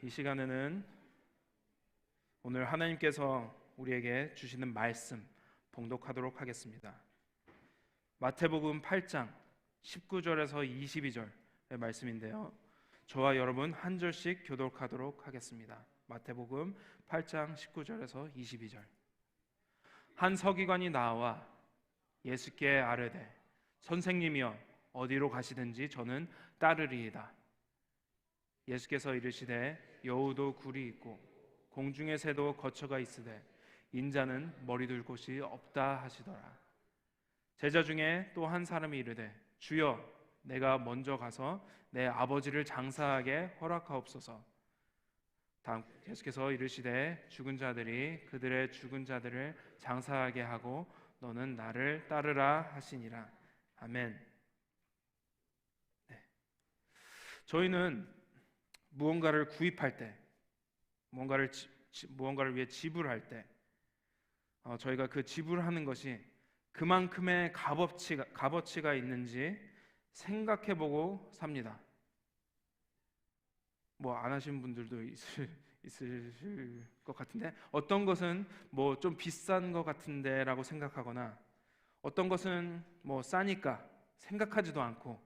이 시간에는 오늘 하나님께서 우리에게 주시는 말씀 봉독하도록 하겠습니다. 마태복음 8장 19절에서 22절의 말씀인데요, 저와 여러분 한 절씩 교독하도록 하겠습니다. 마태복음 8장 19절에서 22절. 한 서기관이 나와 예수께 아뢰되 선생님이여 어디로 가시든지 저는 따르리이다. 예수께서 이르시되 여우도 굴이 있고 공중의 새도 거처가 있으되 인자는 머리 둘 곳이 없다 하시더라. 제자 중에 또 한 사람이 이르되 주여 내가 먼저 가서 내 아버지를 장사하게 허락하옵소서. 다음 예수께서 이르시되 죽은 자들이 그들의 죽은 자들을 장사하게 하고 너는 나를 따르라 하시니라. 아멘. 네. 저희는 무언가를 구입할 때, 무언가를 위해 지불할 때, 저희가 그 지불하는 것이 그만큼의 값어치가 있는지 생각해보고 삽니다. 뭐 안 하시는 분들도 있을 것 같은데, 어떤 것은 뭐 좀 비싼 것 같은데라고 생각하거나, 어떤 것은 뭐 싸니까 생각하지도 않고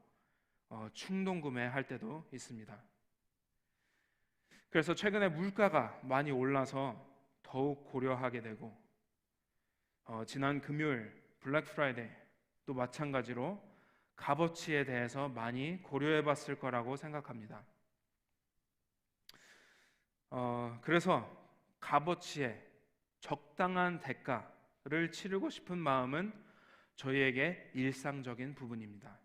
충동 구매할 때도 있습니다. 그래서 최근에 물가가 많이 올라서 더욱 고려하게 되고, 지난 금요일 블랙 프라이데이 또 마찬가지로 값어치에 대해서 많이 고려해 봤을 거라고 생각합니다. 그래서 값어치에 적당한 대가를 치르고 싶은 마음은 저희에게 일상적인 부분입니다.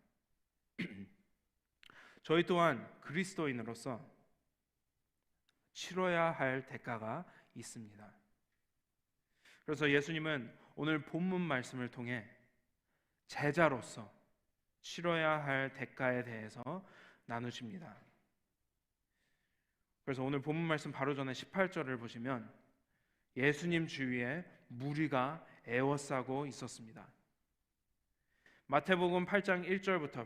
저희 또한 그리스도인으로서 치러야 할 대가가 있습니다. 그래서 예수님은 오늘 본문 말씀을 통해 제자로서 치러야 할 대가에 대해서 나누십니다. 그래서 오늘 본문 말씀 바로 전에 18절을 보시면 예수님 주위에 무리가 에워싸고 있었습니다. 마태복음 8장 1절부터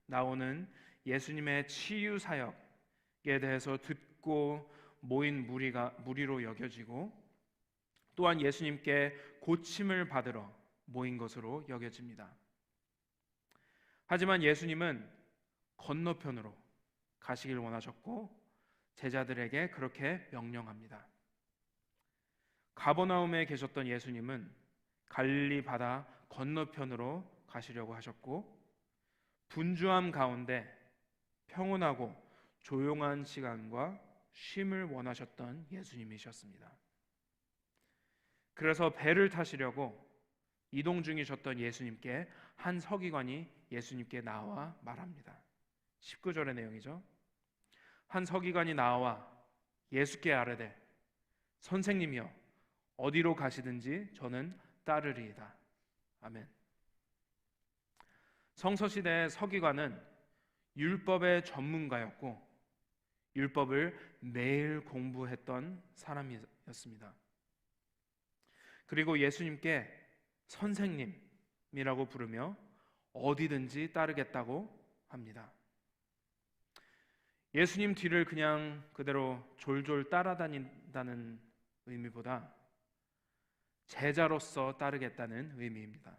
나오는 예수님의 치유 사역에 대해서 듣고 모인 무리로 여겨지고, 또한 예수님께 고침을 받으러 모인 것으로 여겨집니다. 하지만 예수님은 건너편으로 가시길 원하셨고 제자들에게 그렇게 명령합니다. 가버나움에 계셨던 예수님은 갈릴리 바다 건너편으로 가시려고 하셨고, 분주함 가운데 평온하고 조용한 시간과 쉼을 원하셨던 예수님이셨습니다. 그래서 배를 타시려고 이동 중이셨던 예수님께 한 서기관이 예수님께 나와 말합니다. 19절의 내용이죠. 한 서기관이 나와 예수께 아뢰되 선생님이여 어디로 가시든지 저는 따르리이다. 아멘. 성서시대의 서기관은 율법의 전문가였고 율법을 매일 공부했던 사람이었습니다. 그리고 예수님께 선생님이라고 부르며 어디든지 따르겠다고 합니다. 예수님 뒤를 그냥 그대로 졸졸 따라다닌다는 의미보다 제자로서 따르겠다는 의미입니다.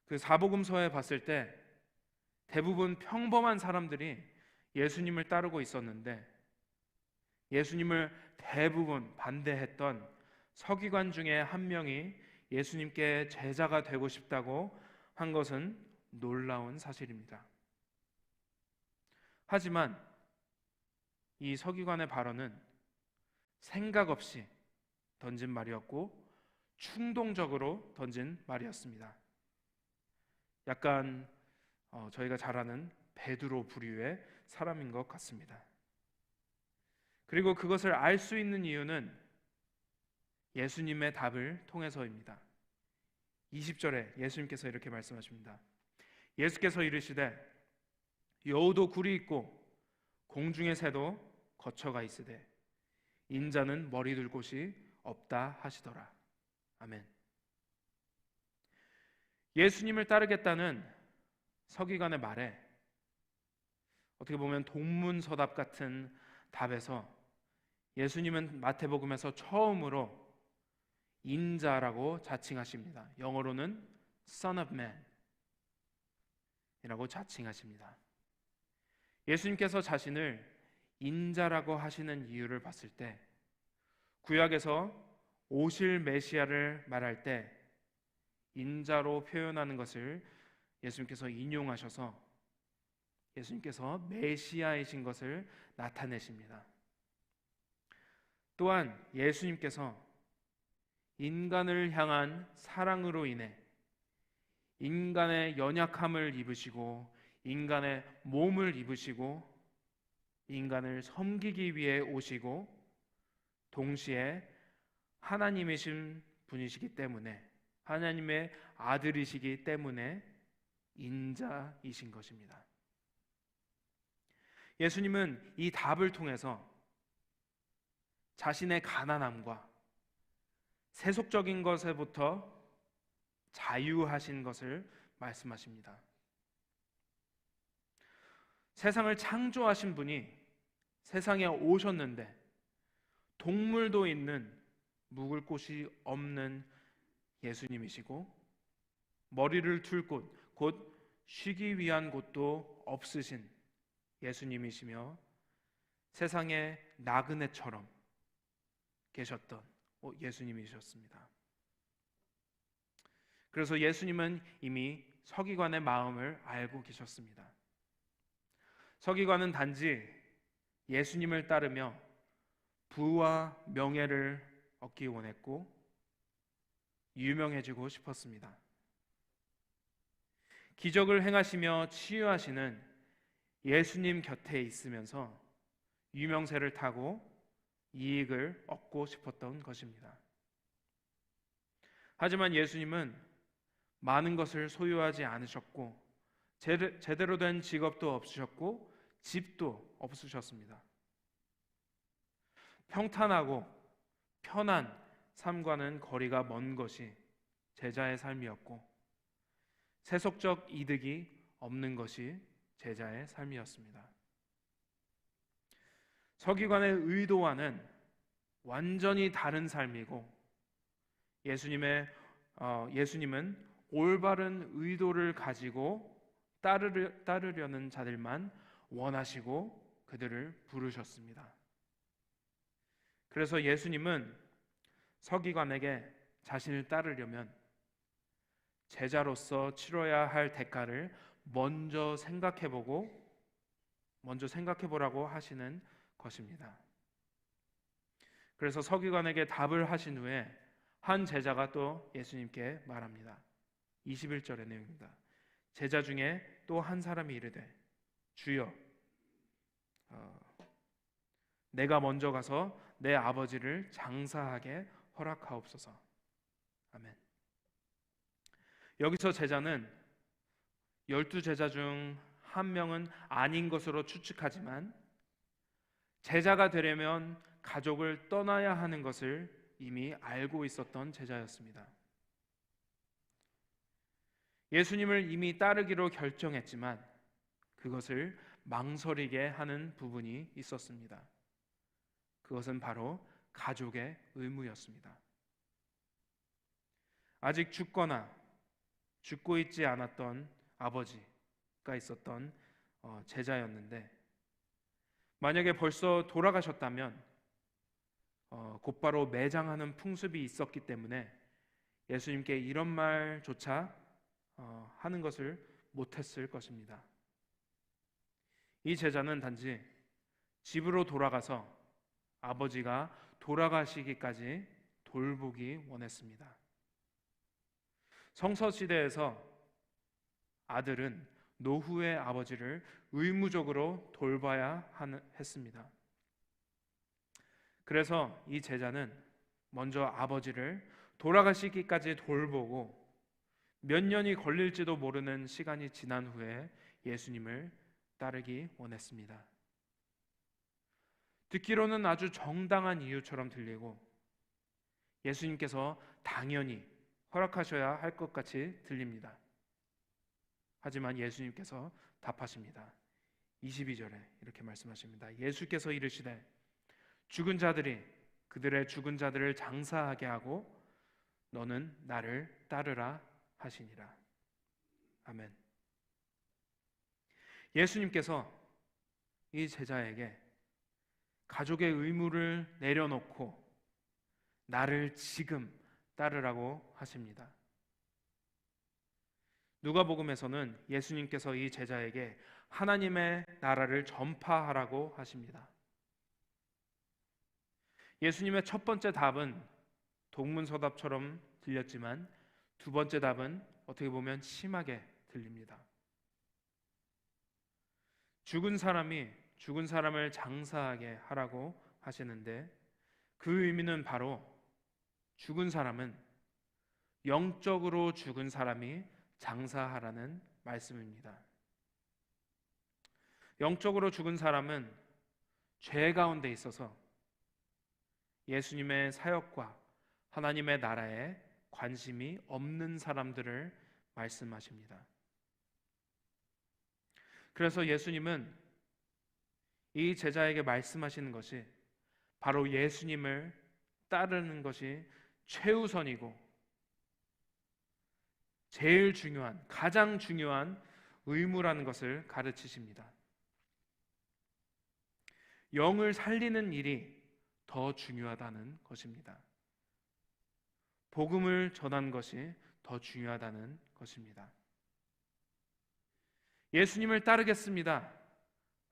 그 사복음서에 봤을 때 대부분 평범한 사람들이 예수님을 따르고 있었는데, 예수님을 대부분 반대했던 서기관 중에 한 명이 예수님께 제자가 되고 싶다고 한 것은 놀라운 사실입니다. 하지만 이 서기관의 발언은 생각 없이 던진 말이었고 충동적으로 던진 말이었습니다. 약간 저희가 잘 아는 베드로 부류의 사람인 것 같습니다. 그리고 그것을 알 수 있는 이유는 예수님의 답을 통해서입니다. 20절에 예수님께서 이렇게 말씀하십니다. 예수께서 이르시되 여우도 굴이 있고 공중의 새도 거처가 있으되 인자는 머리 둘 곳이 없다 하시더라. 아멘. 예수님을 따르겠다는 서기관의 말에 어떻게 보면 동문서답 같은 답에서 예수님은 마태복음에서 처음으로 인자라고 자칭하십니다. 영어로는 Son of Man 이라고 자칭하십니다. 예수님께서 자신을 인자라고 하시는 이유를 봤을 때, 구약에서 오실 메시아를 말할 때 인자로 표현하는 것을 예수님께서 인용하셔서 예수님께서 메시아이신 것을 나타내십니다. 또한 예수님께서 인간을 향한 사랑으로 인해 인간의 연약함을 입으시고 인간의 몸을 입으시고 인간을 섬기기 위해 오시고 동시에 하나님이신 분이시기 때문에, 하나님의 아들이시기 때문에 인자이신 것입니다. 예수님은 이 답을 통해서 자신의 가난함과 세속적인 것에부터 자유하신 것을 말씀하십니다. 세상을 창조하신 분이 세상에 오셨는데 동물도 있는 묵을 곳이 없는 예수님이시고 머리를 둘 곳, 곧 쉬기 위한 곳도 없으신 예수님이시며 세상에 나그네처럼 계셨던 예수님이셨습니다. 그래서 예수님은 이미 서기관의 마음을 알고 계셨습니다. 서기관은 단지 예수님을 따르며 부와 명예를 얻기 원했고 유명해지고 싶었습니다. 기적을 행하시며 치유하시는 예수님 곁에 있으면서 유명세를 타고 이익을 얻고 싶었던 것입니다. 하지만 예수님은 많은 것을 소유하지 않으셨고 제대로 된 직업도 없으셨고 집도 없으셨습니다. 평탄하고 편한 삶과는 거리가 먼 것이 제자의 삶이었고 세속적 이득이 없는 것이 제자의 삶이었습니다. 서기관의 의도와는 완전히 다른 삶이고 예수님은 올바른 의도를 가지고 따르려는 자들만 원하시고 그들을 부르셨습니다. 그래서 예수님은 서기관에게 자신을 따르려면 제자로서 치러야 할 대가를 먼저 생각해보라고 하시는 것입니다. 그래서 서기관에게 답을 하신 후에 한 제자가 또 예수님께 말합니다. 21절의 내용입니다. 제자 중에 또 한 사람이 이르되 주여 내가 먼저 가서 내 아버지를 장사하게 허락하옵소서. 아멘. 여기서 제자는 12제자 중 한 명은 아닌 것으로 추측하지만 제자가 되려면 가족을 떠나야 하는 것을 이미 알고 있었던 제자였습니다. 예수님을 이미 따르기로 결정했지만 그것을 망설이게 하는 부분이 있었습니다. 그것은 바로 가족의 의무였습니다. 아직 죽거나 죽고 있지 않았던 아버지가 있었던 제자였는데 만약에 벌써 돌아가셨다면 곧바로 매장하는 풍습이 있었기 때문에 예수님께 이런 말조차 하는 것을 못했을 것입니다. 이 제자는 단지 집으로 돌아가서 아버지가 돌아가시기까지 돌보기 원했습니다. 성서시대에서 아들은 노후의 아버지를 의무적으로 돌봐야 했습니다. 그래서 이 제자는 먼저 아버지를 돌아가시기까지 돌보고 몇 년이 걸릴지도 모르는 시간이 지난 후에 예수님을 따르기 원했습니다. 듣기로는 아주 정당한 이유처럼 들리고 예수님께서 당연히 허락하셔야 할 것 같이 들립니다. 하지만 예수님께서 답하십니다. 22절에 이렇게 말씀하십니다. 예수께서 이르시되 죽은 자들이 그들의 죽은 자들을 장사하게 하고 너는 나를 따르라 하시니라. 아멘. 예수님께서 이 제자에게 가족의 의무를 내려놓고 나를 지금 따르라고 하십니다. 누가복음에서는 예수님께서 이 제자에게 하나님의 나라를 전파하라고 하십니다. 예수님의 첫 번째 답은 동문서답처럼 들렸지만 두 번째 답은 어떻게 보면 심하게 들립니다. 죽은 사람이 죽은 사람을 장사하게 하라고 하시는데 그 의미는 바로 죽은 사람은 영적으로 죽은 사람이 장사하라는 말씀입니다. 영적으로 죽은 사람은 죄 가운데 있어서 예수님의 사역과 하나님의 나라에 관심이 없는 사람들을 말씀하십니다. 그래서 예수님은 이 제자에게 말씀하시는 것이 바로 예수님을 따르는 것이 최우선이고 제일 중요한, 가장 중요한 의무라는 것을 가르치십니다. 영을 살리는 일이 더 중요하다는 것입니다. 복음을 전하는 것이 더 중요하다는 것입니다. 예수님을 따르겠습니다.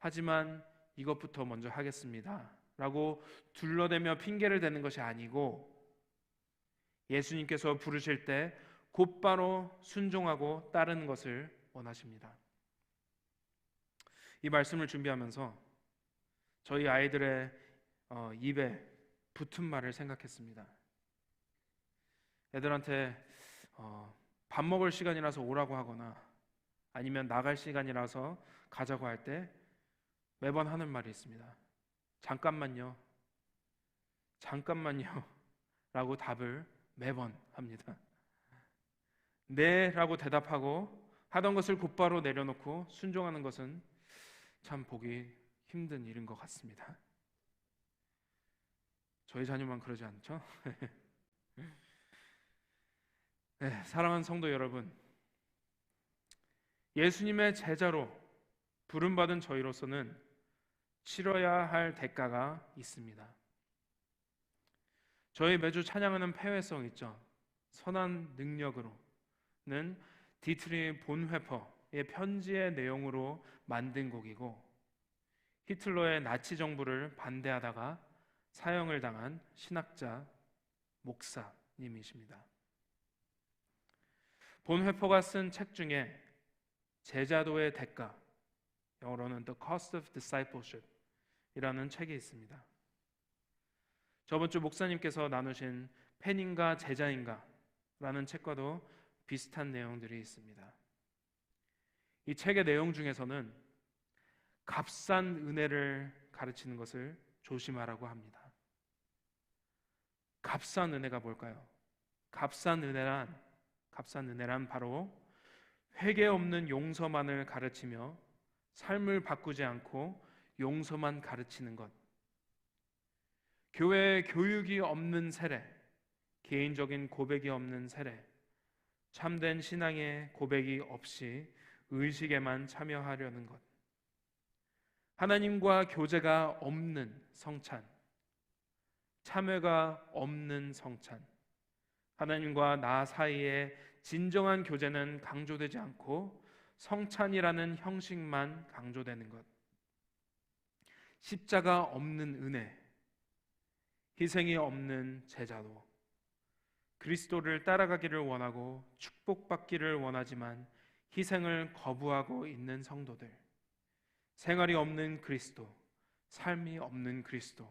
하지만 이것부터 먼저 하겠습니다. 라고 둘러대며 핑계를 대는 것이 아니고 예수님께서 부르실 때 곧바로 순종하고 따르는 것을 원하십니다. 이 말씀을 준비하면서 저희 아이들의 입에 붙은 말을 생각했습니다. 애들한테 밥 먹을 시간이라서 오라고 하거나 아니면 나갈 시간이라서 가자고 할 때 매번 하는 말이 있습니다. 잠깐만요. 잠깐만요. 라고 답을 매번 합니다. 네 라고 대답하고 하던 것을 곧바로 내려놓고 순종하는 것은 참 보기 힘든 일인 것 같습니다. 저희 자녀만 그러지 않죠? 네, 사랑하는 성도 여러분, 예수님의 제자로 부름받은 저희로서는 치러야 할 대가가 있습니다. 저희 매주 찬양하는 패회성 있죠? 선한 능력으로는 디트리 본회퍼의 편지의 내용으로 만든 곡이고 히틀러의 나치 정부를 반대하다가 사형을 당한 신학자 목사님이십니다. 본회퍼가 쓴 책 중에 제자도의 대가, 영어로는 The Cost of Discipleship 이라는 책이 있습니다. 저번 주 목사님께서 나누신 팬인가 제자인가 라는 책과도 비슷한 내용들이 있습니다. 이 책의 내용 중에서는 값싼 은혜를 가르치는 것을 조심하라고 합니다. 값싼 은혜가 뭘까요? 값싼 은혜란 바로 회개 없는 용서만을 가르치며 삶을 바꾸지 않고 용서만 가르치는 것. 교회에 교육이 없는 세례, 개인적인 고백이 없는 세례, 참된 신앙의 고백이 없이 의식에만 참여하려는 것. 하나님과 교제가 없는 성찬, 참회가 없는 성찬, 하나님과 나 사이에 진정한 교제는 강조되지 않고 성찬이라는 형식만 강조되는 것. 십자가 없는 은혜, 희생이 없는 제자도, 그리스도를 따라가기를 원하고 축복받기를 원하지만 희생을 거부하고 있는 성도들, 생활이 없는 그리스도, 삶이 없는 그리스도,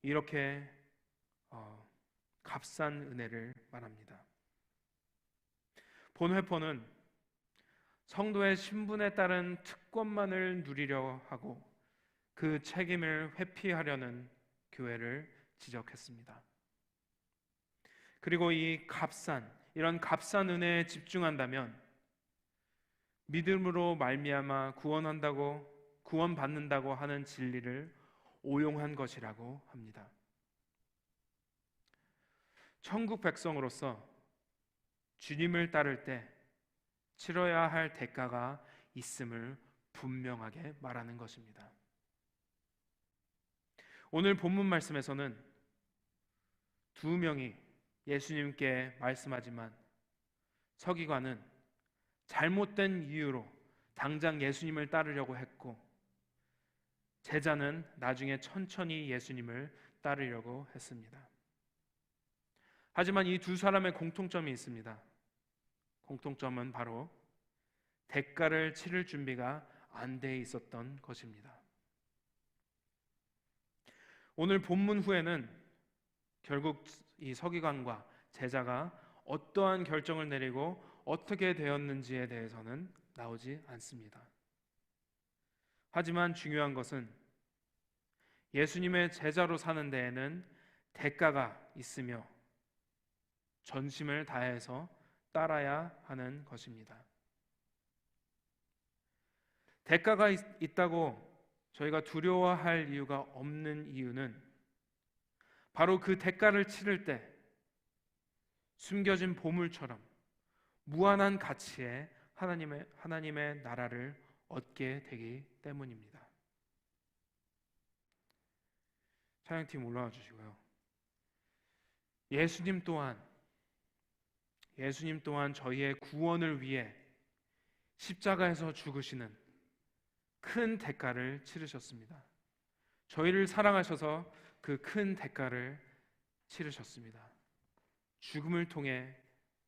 이렇게 값싼 은혜를 말합니다. 본회포는 성도의 신분에 따른 특권만을 누리려 하고 그 책임을 회피하려는 교회를 지적했습니다. 그리고 이런 값싼 은혜에 집중한다면 믿음으로 말미암아 구원받는다고 하는 진리를 오용한 것이라고 합니다. 천국 백성으로서 주님을 따를 때 치러야 할 대가가 있음을 분명하게 말하는 것입니다. 오늘 본문 말씀에서는 두 명이 예수님께 말씀하지만 서기관은 잘못된 이유로 당장 예수님을 따르려고 했고, 제자는 나중에 천천히 예수님을 따르려고 했습니다. 하지만 이 두 사람의 공통점이 있습니다. 공통점은 바로 대가를 치를 준비가 안 돼 있었던 것입니다. 오늘 본문 후에는 결국 이 서기관과 제자가 어떠한 결정을 내리고 어떻게 되었는지에 대해서는 나오지 않습니다. 하지만 중요한 것은 예수님의 제자로 사는 데에는 대가가 있으며 전심을 다해서 따라야 하는 것입니다. 대가가 있다고 저희가 두려워할 이유가 없는 이유는 바로 그 대가를 치를 때 숨겨진 보물처럼 무한한 가치의 하나님의 나라를 얻게 되기 때문입니다. 찬양팀 올라와 주시고요. 예수님 또한 저희의 구원을 위해 십자가에서 죽으시는 큰 대가를 치르셨습니다. 저희를 사랑하셔서 그 큰 대가를 치르셨습니다. 죽음을 통해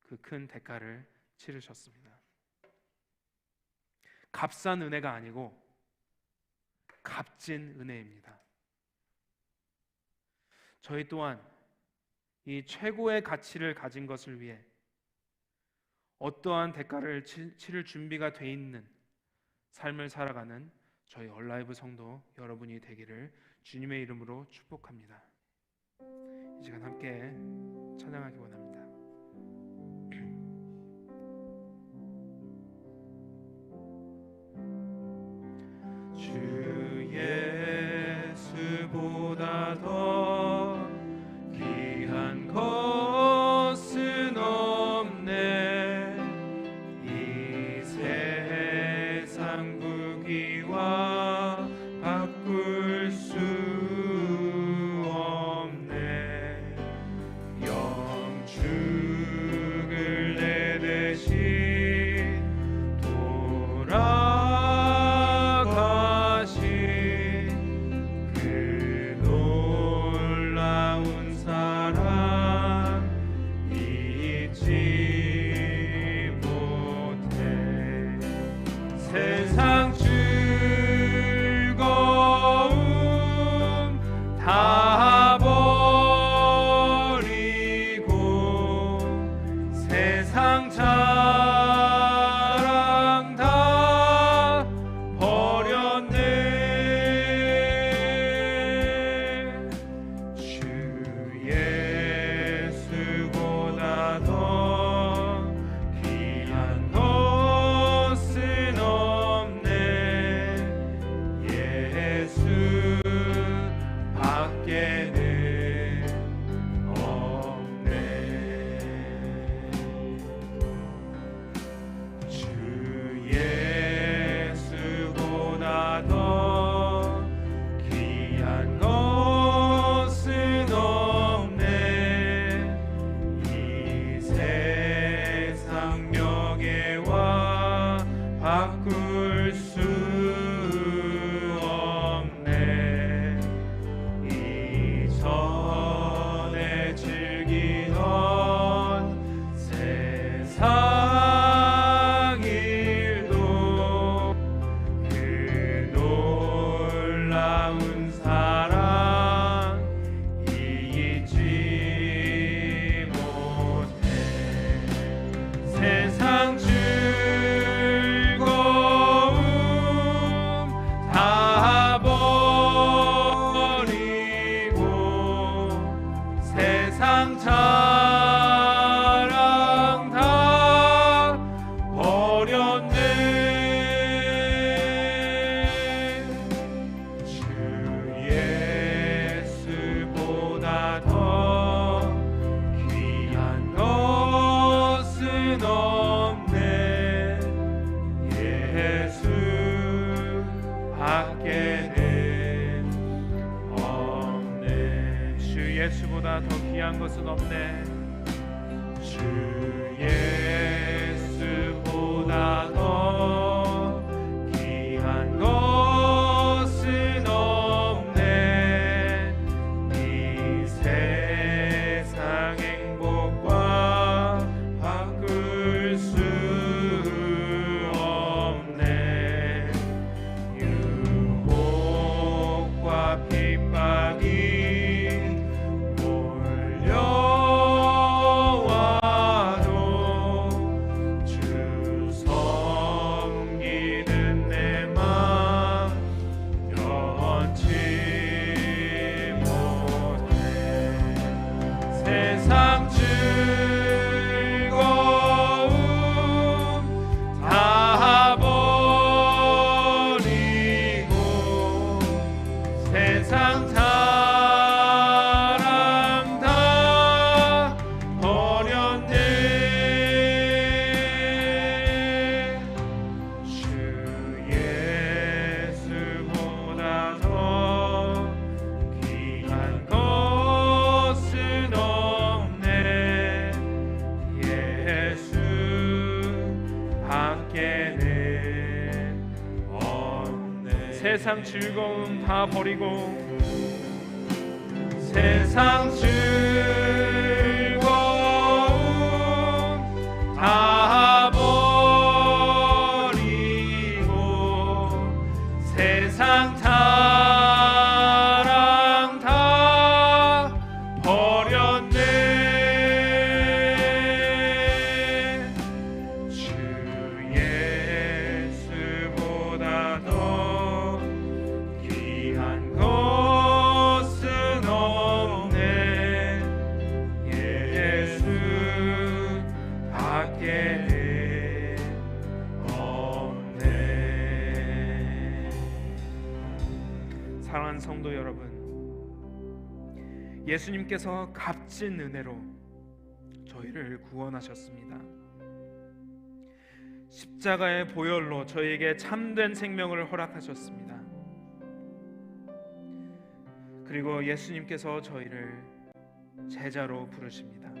그 큰 대가를 치르셨습니다. 값싼 은혜가 아니고 값진 은혜입니다. 저희 또한 이 최고의 가치를 가진 것을 위해 어떠한 대가를 치를 준비가 돼 있는 삶을 살아가는 저희 얼라이브 성도 여러분이 되기를 주님의 이름으로 축복합니다. 이 시간 함께 찬양하기 원합니다. 주 예수보다 더 귀한 것은 없네. 이 세상 부귀와 바꿀 수 없네. 영축을 내 대신 돌아가신 그 귀한 것은 없네. 주 예수보다 더 귀한 것은 없네. 이 세상 행복과 바꿀 수 없네. 유혹과 핍박이 세상 즐거움 다 버리고 세상 사랑 다 버렸네. 주 예수보다 더 귀한 것은 세상 즐거움 다 버리고 세상 즐거움 다 버리고 세상 사랑 다 버렸네. 주 예수보다 더 귀한 것은 없네. 예수 밖에 없네. 사랑하는 성도 여러분, 예수님께서 값진 은혜로 저희를 구원하셨습니다. 십자가의 보혈로 저희에게 참된 생명을 허락하셨습니다. 그리고 예수님께서 저희를 제자로 부르십니다.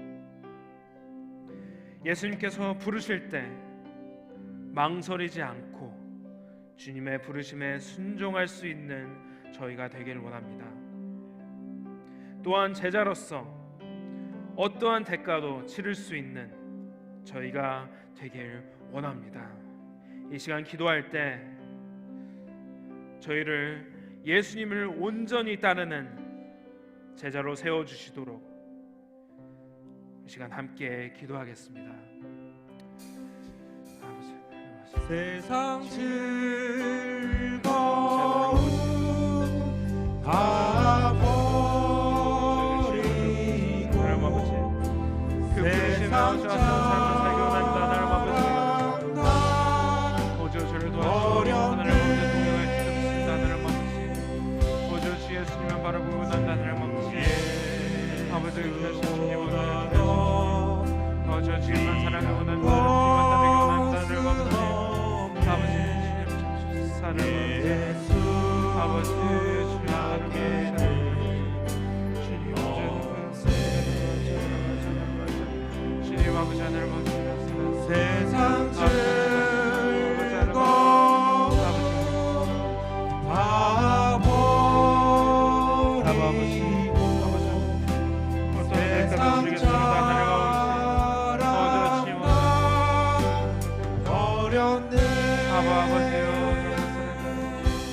예수님께서 부르실 때 망설이지 않고 주님의 부르심에 순종할 수 있는 저희가 되길 원합니다. 또한 제자로서 어떠한 대가도 치를 수 있는 저희가 되길 원합니다. 이 시간 기도할 때 저희를 예수님을 온전히 따르는 제자로 세워주시도록 이 시간 함께 기도하겠습니다. 세상 즐거움 다 버리고 세상 주님만 사랑하고 난 아버지 주님 아버지 하나님 세상 즐거움 다 버리고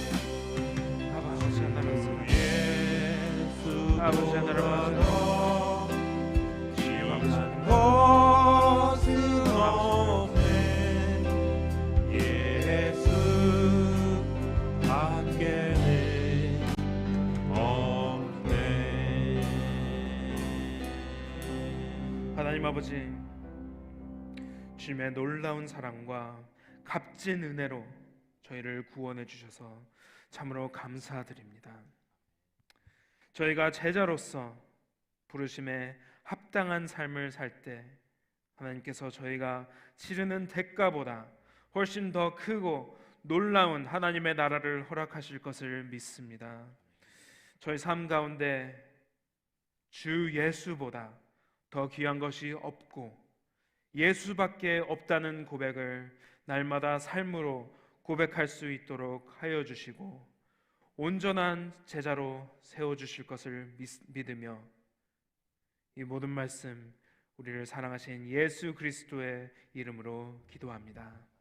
세상 아버지 하나님 것은 없네. 예수 밖에는 없네. 하나님 아버지, 주님의 놀라운 사랑과 값진 은혜로 저희를 구원해 주셔서 참으로 감사드립니다. 저희가 제자로서 부르심에 합당한 삶을 살 때 하나님께서 저희가 치르는 대가보다 훨씬 더 크고 놀라운 하나님의 나라를 허락하실 것을 믿습니다. 저희 삶 가운데 주 예수보다 더 귀한 것이 없고 예수밖에 없다는 고백을 날마다 삶으로 고백할 수 있도록 하여 주시고 온전한 제자로 세워 주실 것을 믿으며 이 모든 말씀 우리를 사랑하신 예수 그리스도의 이름으로 기도합니다.